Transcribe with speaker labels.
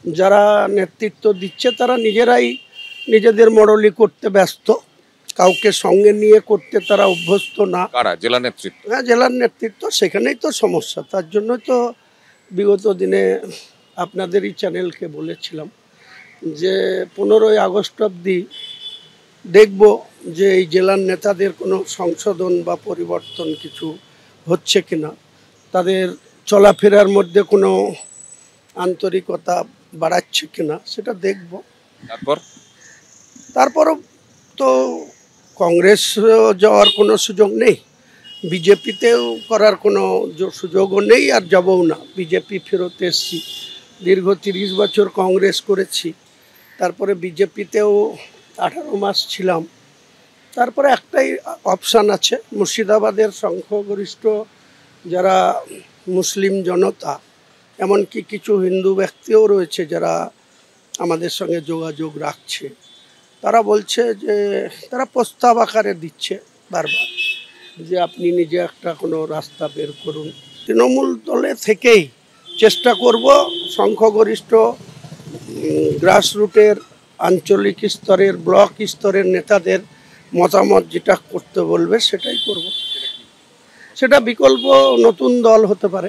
Speaker 1: যারা নেতৃত্ব দিচ্ছে তারা নিজেরাই নিজেদের মডেলি করতে ব্যস্ত, কাউকে সঙ্গে নিয়ে করতে তারা অভ্যস্ত না।
Speaker 2: কারা? জেলা নেতৃত্ব?
Speaker 1: হ্যাঁ, জেলার নেতৃত্ব, সেখানেই তো সমস্যা। তার জন্যই তো বিগত দিনে আপনাদেরই চ্যানেলকে বলেছিলাম যে 15ই আগস্ট অবধি দেখব যে এই জেলার নেতাদের কোনো সংশোধন বা পরিবর্তন কিছু হচ্ছে কিনা, তাদের চলাফেরার মধ্যে কোনো আন্তরিকতা বাড়াচ্ছে কিনা সেটা দেখব। তারপরও তো কংগ্রেস যাওয়ার কোনো সুযোগ নেই, বিজেপিতেও করার কোনো সুযোগও নেই, আর যাবও না। বিজেপি ফেরত এসছি, দীর্ঘ 30 বছর কংগ্রেস করেছি, তারপরে বিজেপিতেও 18 মাস ছিলাম। তারপরে একটাই অপশান আছে, মুর্শিদাবাদের সংখ্যাগরিষ্ঠ যারা মুসলিম জনতা, এমনকি কিছু হিন্দু ব্যক্তিও রয়েছে যারা আমাদের সঙ্গে যোগাযোগ রাখছে, তারা বলছে যে তারা প্রস্তাব আকারে দিচ্ছে বারবার যে আপনি নিজে একটা কোনো রাস্তা বের করুন। তৃণমূল দলে থেকেই চেষ্টা করব সংখ্যাগরিষ্ঠ গ্রাসরুটের, আঞ্চলিক স্তরের, ব্লক স্তরের নেতাদের মতামত যেটা করতে বলবে সেটাই করব। সেটা বিকল্প নতুন দল হতে পারে।